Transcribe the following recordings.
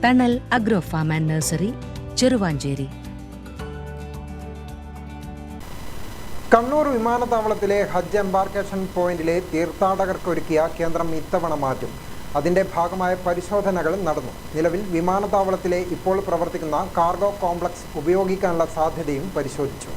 തണൽ agro farm and nursery, Cheruvanchery. Kannur വിമാനത്താവളത്തിലെ ഹജ്ജ് എംബാർക്കേഷൻ പോയിന്റിലെ തീർത്ഥാടകർക്കൊരുക്കിയ കേന്ദ്രം ഇത്തവണ മാറ്റും. അതിന്റെ ഭാഗമായ പരിശോധനകൾ നടന്നു. നിലവിൽ വിമാനത്താവളത്തിലെ ഇപ്പോൾ പ്രവർത്തിക്കുന്ന കാർഗോ കോംപ്ലക്സ് ഉപയോഗിക്കാനുള്ള സാധ്യതയും പരിശോധിച്ചു.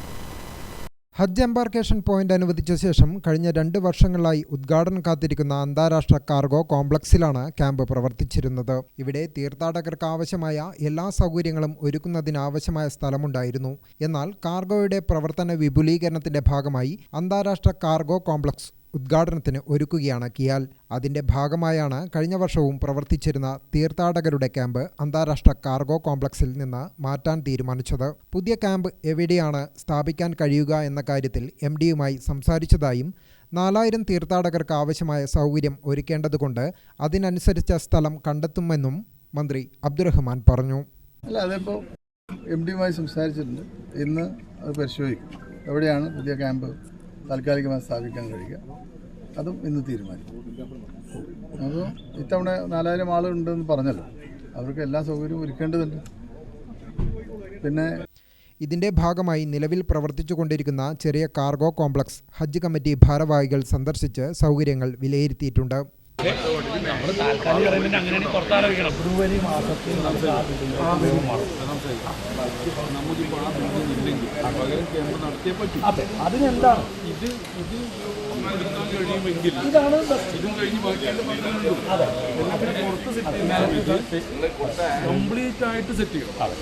ഹജ്ജ് എംബാർക്കേഷൻ പോയിന്റ് അനുവദിച്ച ശേഷം കഴിഞ്ഞ 2 വർഷങ്ങളായി ഉദ്ഘാടനം കാത്തിരിക്കുന്ന അന്താരാഷ്ട്ര കാർഗോ കോംപ്ലക്സിലാണ് ക്യാമ്പ് പ്രവർത്തിച്ചിരുന്നത്. ഇവിടെ തീർത്ഥാടകർക്ക് ആവശ്യമായ എല്ലാ സൗകര്യങ്ങളും ഒരുക്കുന്നതിനാവശ്യമായ സ്ഥലമുണ്ടായിരുന്നു. എന്നാൽ കാർഗോയുടെ പ്രവർത്തന വിപുലീകരണത്തിന്റെ ഭാഗമായി അന്താരാഷ്ട്ര കാർഗോ കോംപ്ലക്സ് ഉദ്ഘാടനത്തിന് ഒരുക്കുകയാണ് കിയാൽ. അതിന്റെ ഭാഗമായാണ് കഴിഞ്ഞ വർഷവും പ്രവർത്തിച്ചിരുന്ന തീർത്ഥാടകരുടെ ക്യാമ്പ് അന്താരാഷ്ട്ര കാർഗോ കോംപ്ലക്സിൽ നിന്ന് മാറ്റാൻ തീരുമാനിച്ചത്. പുതിയ ക്യാമ്പ് എവിടെയാണ് സ്ഥാപിക്കാൻ കഴിയുക എന്ന കാര്യത്തിൽ MD-യുമായി സംസാരിച്ചതായും 4000 തീർത്ഥാടകർക്ക് ആവശ്യമായ സൗകര്യം ഒരുക്കേണ്ടതുകൊണ്ട് അതിനനുസരിച്ച സ്ഥലം കണ്ടെത്തുമെന്നും മന്ത്രി അബ്ദുറഹ്മാൻ പറഞ്ഞു. അതിപ്പോൾ MD-യുമായി സംസാരിച്ചിട്ടുണ്ട്. ഇന്ന് അത് പരിശോധിക്കും. എവിടെയാണ് പുതിയ ക്യാമ്പ് താൽക്കാലികമായി സ്ഥാപിക്കാൻ കഴിയുക, അതും ഇന്ന് തീരുമാനിക്കും. അപ്പോൾ ഇത്തവണ 4000 ആളുണ്ടെന്ന് പറഞ്ഞല്ലോ, അവർക്ക് എല്ലാ സൗകര്യവും ഒരുക്കേണ്ടതുണ്ട്. പിന്നെ ഇതിന്റെ ഭാഗമായി നിലവിൽ പ്രവർത്തിച്ചുകൊണ്ടിരിക്കുന്ന ചെറിയ കാർഗോ കോംപ്ലക്സ് ഹജ്ജ് കമ്മിറ്റി ഭാരവാഹികൾ സന്ദർശിച്ച് സൗകര്യങ്ങൾ വിലയിരുത്തിയിട്ടുണ്ട്. ഫെബ്രുവരി മാസത്തിൽ അതിനെന്താണ് ഇതാണ് കംപ്ലീറ്റ് ആയിട്ട് സെറ്റ് ചെയ്യണം.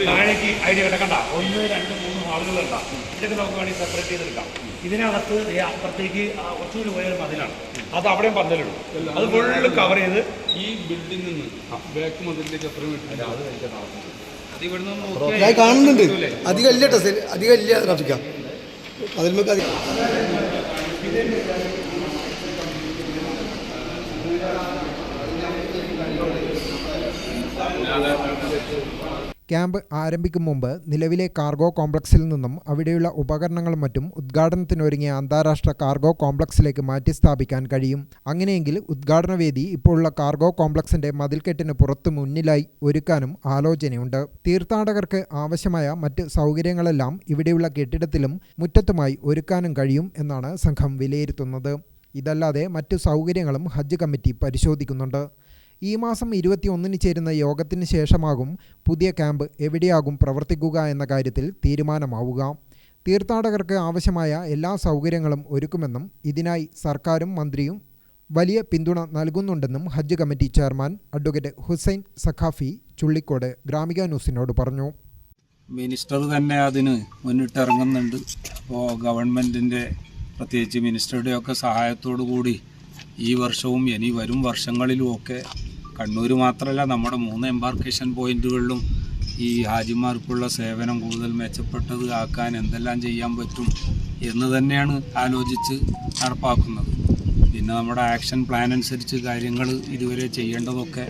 താഴേക്ക് ഐഡിയ കിടക്കണ്ട, 1, 2, 3 ആളുകളുണ്ടാവും. ഇതൊക്കെ നമുക്ക് വേണമെങ്കിൽ സെപ്പറേറ്റ് ചെയ്തെടുക്കാം. ഇതിനകത്ത് അപ്പുറത്തേക്ക് കുറച്ചുകൂടി പോയാൽ മതിലാണ്, അത് അവിടെയും പന്തലിടും. അത് ഫുള്ള് കവർ ചെയ്ത് ഈ ബിൽഡിംഗിൽ നിന്ന് ബാക്ക് മതിലേക്ക് എത്ര മീറ്റർ കാണുന്നുണ്ട്. അധികം ഇല്ല ടെസ്റ്റ്, അധികം ഇല്ല ട്രാഫിക്കാ അതിൽ. ക്യാമ്പ് ആരംഭിക്കും മുമ്പ് നിലവിലെ കാർഗോ കോംപ്ലക്സിൽ നിന്നും അവിടെയുള്ള ഉപകരണങ്ങളും മറ്റും ഉദ്ഘാടനത്തിനൊരുങ്ങിയ അന്താരാഷ്ട്ര കാർഗോ കോംപ്ലക്സിലേക്ക് മാറ്റി സ്ഥാപിക്കാൻ കഴിയും. അങ്ങനെയെങ്കിൽ ഉദ്ഘാടന വേദി ഇപ്പോഴുള്ള കാർഗോ കോംപ്ലക്സിന്റെ മതിൽക്കെട്ടിന് പുറത്തു മുന്നിലായി ഒരുക്കാനും ആലോചനയുണ്ട്. തീർത്ഥാടകർക്ക് ആവശ്യമായ മറ്റ് സൗകര്യങ്ങളെല്ലാം ഇവിടെയുള്ള കെട്ടിടത്തിലും മുറ്റത്തുമായി ഒരുക്കാനും കഴിയും എന്നാണ് സംഘം വിലയിരുത്തുന്നത്. ഇതല്ലാതെ മറ്റു സൗകര്യങ്ങളും ഹജ്ജ് കമ്മിറ്റി പരിശോധിക്കുന്നുണ്ട്. ഈ മാസം 21-ന് ചേരുന്ന യോഗത്തിന് ശേഷമാകും പുതിയ ക്യാമ്പ് എവിടെയാകും പ്രവർത്തിക്കുക എന്ന കാര്യത്തിൽ തീരുമാനമാവുക. തീർത്ഥാടകർക്ക് ആവശ്യമായ എല്ലാ സൗകര്യങ്ങളും ഒരുക്കുമെന്നും ഇതിനായി സർക്കാരും മന്ത്രിയും വലിയ പിന്തുണ നൽകുന്നുണ്ടെന്നും ഹജ്ജ് committee chairman advocate Hussain Saqafi Chullikode Gramika ന്യൂസിനോട് പറഞ്ഞു. മിനിസ്റ്റർ തന്നെ അതിന് മുന്നിട്ടിറങ്ങുന്നുണ്ട്. അപ്പോൾ ഗവൺമെൻറ്റിൻ്റെ പ്രത്യേകിച്ച് മിനിസ്റ്ററുടെയൊക്കെ സഹായത്തോടു കൂടി ഈ വർഷവും ഇനി വരും വർഷങ്ങളിലുമൊക്കെ കണ്ണൂർ മാത്രമല്ല നമ്മുടെ 3 എംബാർക്കേഷൻ പോയിന്റുകളിലും ഈ ഹാജിമാർക്കുള്ള സേവനം കൂടുതൽ മെച്ചപ്പെട്ടത് ആക്കാൻ എന്തെല്ലാം ചെയ്യാൻ പറ്റും എന്ന് തന്നെയാണ് ആലോചിച്ച് നടപ്പാക്കുന്നത്. പിന്നെ നമ്മുടെ ആക്ഷൻ പ്ലാൻ അനുസരിച്ച് കാര്യങ്ങൾ ഇതുവരെ ചെയ്യേണ്ടതൊക്കെ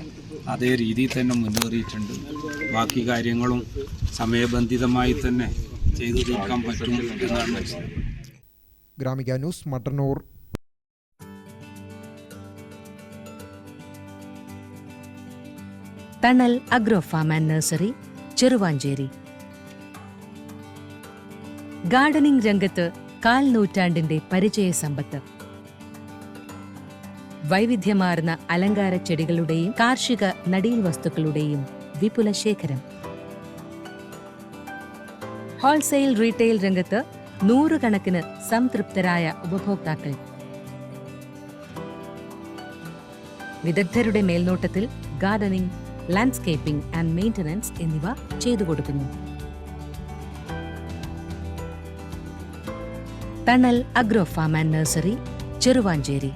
അതേ രീതിയിൽ തന്നെ മുന്നേറിയിട്ടുണ്ട്. ബാക്കി കാര്യങ്ങളും സമയബന്ധിതമായി തന്നെ ചെയ്തു തീർക്കാൻ പറ്റും എന്നാണ് മനസ്സിലാക്കുന്നത്. Gramika news, Mattannur. Thanal agro farm and nursery, Cheruvanchery. Gardening രംഗത്ത് 1/4 നൂറ്റാണ്ടിന്റെ പരിചയ സമ്പത്ത്. വൈവിധ്യമാർന്ന അലങ്കാര ചെടികളുടെയും കാർഷിക നടീൽ വസ്തുക്കളുടെയും വിപുല ശേഖരം. ഹോൾസെയിൽ റീറ്റെയിൽ രംഗത്ത് 100 കണക്കിന് സംതൃപ്തരായ ഉപഭോക്താക്കൾ. വിദഗ്ധരുടെ മേൽനോട്ടത്തിൽ ഗാർഡനിംഗ്, ലാൻഡ്സ്കേപ്പിംഗ് ആൻഡ് മെയിൻ്റനൻസ് എന്നിവ ചെയ്തു കൊടുക്കുന്നു. Thanal agro farm and nursery, Cheruvanchery.